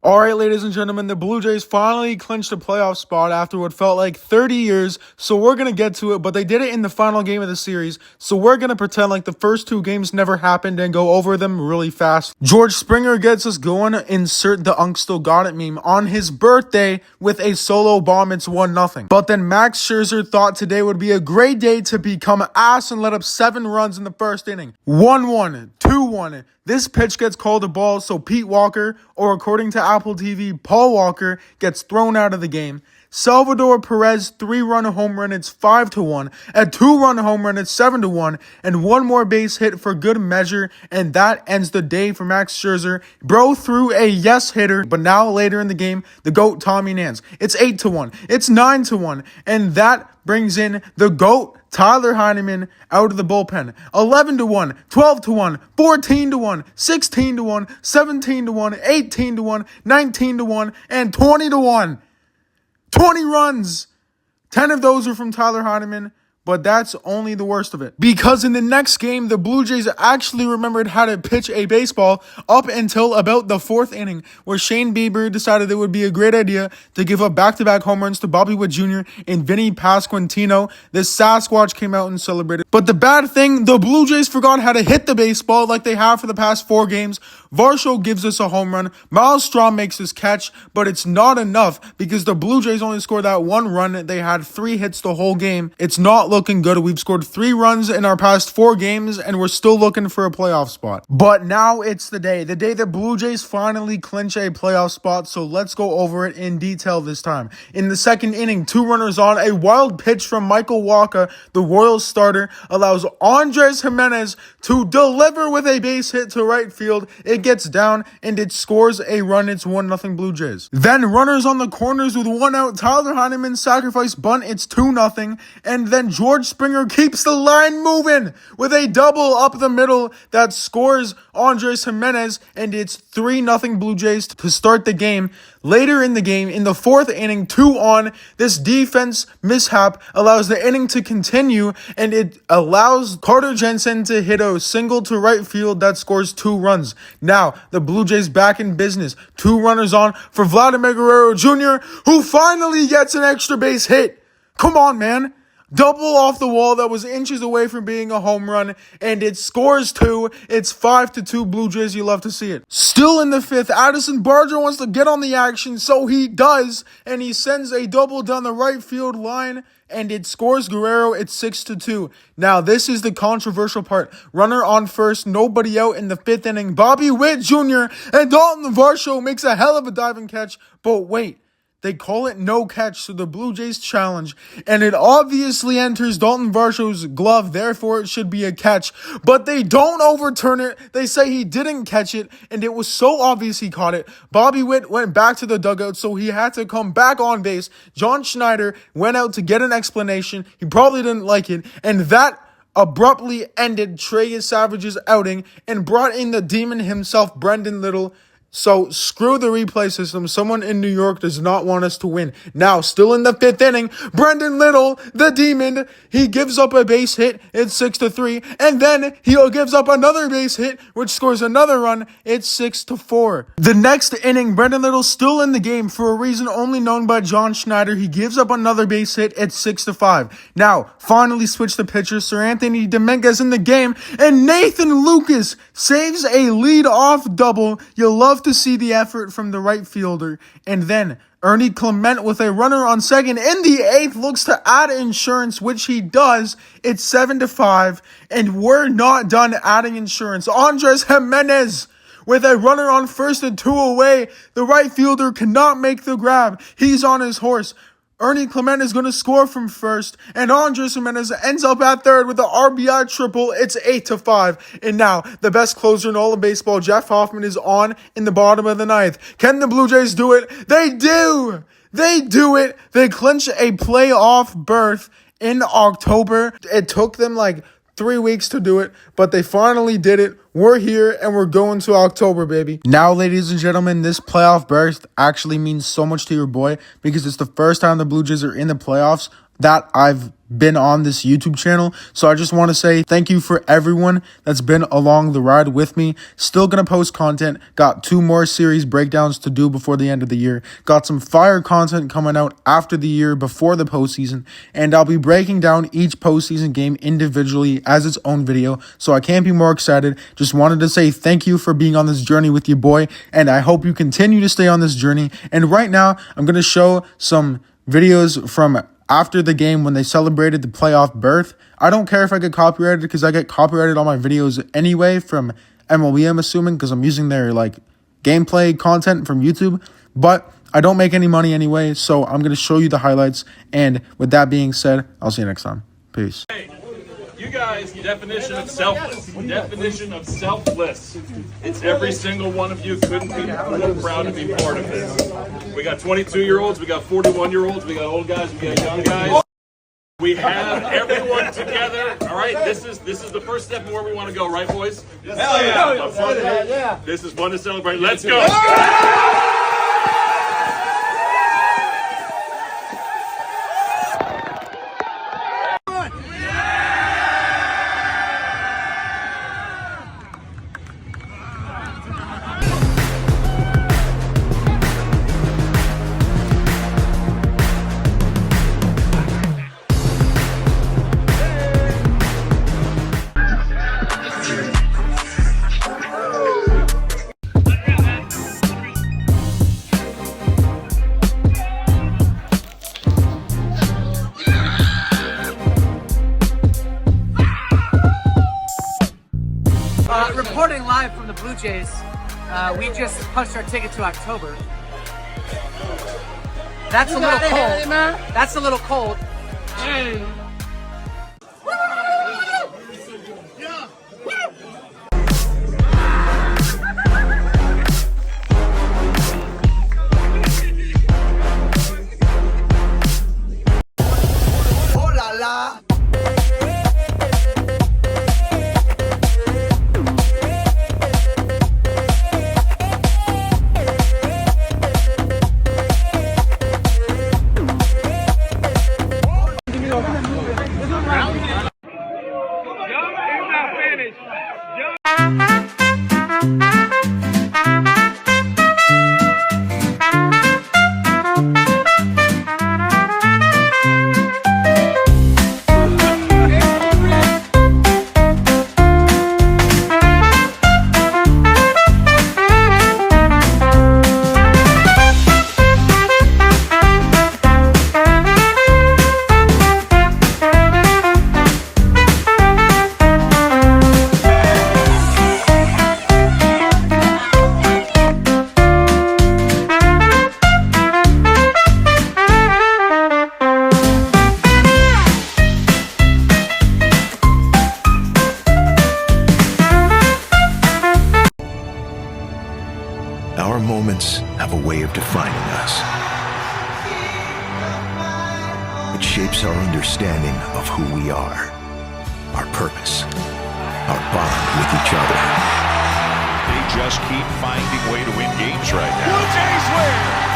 All right, ladies and gentlemen, the Blue Jays finally clinched a playoff spot after what felt like 30 years, so we're going to get to it, but they did it in the final game of the series, so we're going to pretend like the first two games never happened and go over them really fast. George Springer gets us going, insert the Unk Still Got It meme, on his birthday with a solo bomb. It's 1-0. But then Max Scherzer thought today would be a great day to become ass and let up 7 runs in the first inning. 1-1, 2-1. This pitch gets called a ball, so Pete Walker, or according to Apple TV, Paul Walker, gets thrown out of the game. Salvador Perez 3-run home run, it's 5-1. A 2-run home run, it's 7-1. And one more base hit for good measure, and that ends the day for Max Scherzer. Bro threw a yes hitter, but now later in the game, the GOAT Tommy Nance. It's 8-1. It's 9-1. And that brings in the GOAT Tyler Heineman out of the bullpen. 11-1, 12-1, 14-1, 16-1, 17-1, 18-1, 19-1, and 20-1. 20 runs. 10 of those are from Tyler Heineman. But that's only the worst of it. Because in the next game, the Blue Jays actually remembered how to pitch a baseball up until about the 4th inning, where Shane Bieber decided it would be a great idea to give up back-to-back home runs to Bobby Witt Jr. and Vinny Pasquantino. The Sasquatch came out and celebrated. But the bad thing, the Blue Jays forgot how to hit the baseball like they have for the past 4 games. Varsho gives us a home run. Miles Straw makes his catch, but it's not enough because the Blue Jays only scored that 1 run. They had 3 hits the whole game. It's not looking good. We've scored 3 runs in our past 4 games, and we're still looking for a playoff spot. But now it's the day the Blue Jays finally clinch a playoff spot, so let's go over it in detail this time. In the 2nd inning, 2 runners on, a wild pitch from Michael Wacha, the Royals starter, allows Andres Gimenez to deliver with a base hit to right field. It gets down, and it scores a run. It's 1-0 Blue Jays. Then runners on the corners with 1 out, Tyler Heineman sacrifice bunt. It's 2-0, and then George Springer keeps the line moving with a double up the middle that scores Andres Gimenez, and it's 3-0 Blue Jays to start the game. Later in the game, in the 4th inning, 2 on, this defense mishap allows the inning to continue, and it allows Carter Jensen to hit a single to right field that scores 2 runs. Now, the Blue Jays back in business. 2 runners on for Vladimir Guerrero Jr., who finally gets an extra base hit. Come on, man. Double off the wall that was inches away from being a home run, and it scores 2. It's 5-2 Blue Jays. You love to see it. Still in the 5th, Addison Barger wants to get on the action, so he does, and he sends a double down the right field line, and it scores Guerrero. It's 6-2. Now, this is the controversial part. Runner on first, nobody out in the 5th inning. Bobby Witt Jr. and Dalton Varsho makes a hell of a diving catch, but wait. They call it no catch, so the Blue Jays challenge, and it obviously enters Dalton Varsho's glove, therefore it should be a catch, but they don't overturn it. They say he didn't catch it, and it was so obvious he caught it. Bobby Witt went back to the dugout, so he had to come back on base. John Schneider went out to get an explanation. He probably didn't like it, and that abruptly ended Trey Savage's outing and brought in the demon himself, Brendan Little. So, screw the replay system. Someone in New York does not want us to win. Now, still in the 5th inning, Brendan Little, the demon, he gives up a base hit. It's 6-3. And then he gives up another base hit, which scores another run. It's 6-4. The next inning, Brendan Little still in the game for a reason only known by John Schneider. He gives up another base hit. It's 6-5. Now, finally switch the pitcher. Sir Anthony Dominguez in the game. And Nathan Lucas saves a lead-off double. You'll love to see the effort from the right fielder. And then Ernie Clement with a runner on second in the 8th looks to add insurance, which he does. It's 7-5, and we're not done adding insurance. Andres Gimenez with a runner on first and 2 away. The right fielder cannot make the grab. He's on his horse. Ernie Clement is going to score from first, and Andres Gimenez ends up at third with the RBI triple. It's 8-5. And now, the best closer in all of baseball, Jeff Hoffman, is on in the bottom of the 9th. Can the Blue Jays do it? They do! They do it! They clinch a playoff berth in October. It took them like 3 weeks to do it, but they finally did it. We're here, and we're going to October, baby. Now, ladies and gentlemen, this playoff berth actually means so much to your boy because it's the first time the Blue Jays are in the playoffs that I've been on this YouTube channel. So I just want to say thank you for everyone that's been along the ride with me. Still gonna post content. Got 2 more series breakdowns to do before the end of the year. Got some fire content coming out after the year before the postseason. And I'll be breaking down each postseason game individually as its own video. So I can't be more excited. Just wanted to say thank you for being on this journey with your boy. And I hope you continue to stay on this journey. And right now, I'm gonna show some videos from after the game when they celebrated the playoff berth. I don't care if I get copyrighted because I get copyrighted on my videos anyway from MLB, I'm assuming, because I'm using their gameplay content from YouTube. But I don't make any money anyway, so I'm going to show you the highlights. And with that being said, I'll see you next time. Peace. Hey, you guys, definition of selfless. Definition of selfless. It's every single one of you couldn't be more proud to be part of this. We got 22-year-olds, we got 41-year-olds, we got old guys, we got young guys. We have everyone together. All right, this is the first step of where we want to go, right, boys? Hell yeah! This is fun to celebrate. Let's go. Reporting live from the Blue Jays, we just punched our ticket to October. That's a little cold. That's a little cold. Our moments have a way of defining us. It shapes our understanding of who we are, our purpose, our bond with each other. They just keep finding a way to win games right now. Blue Jays win!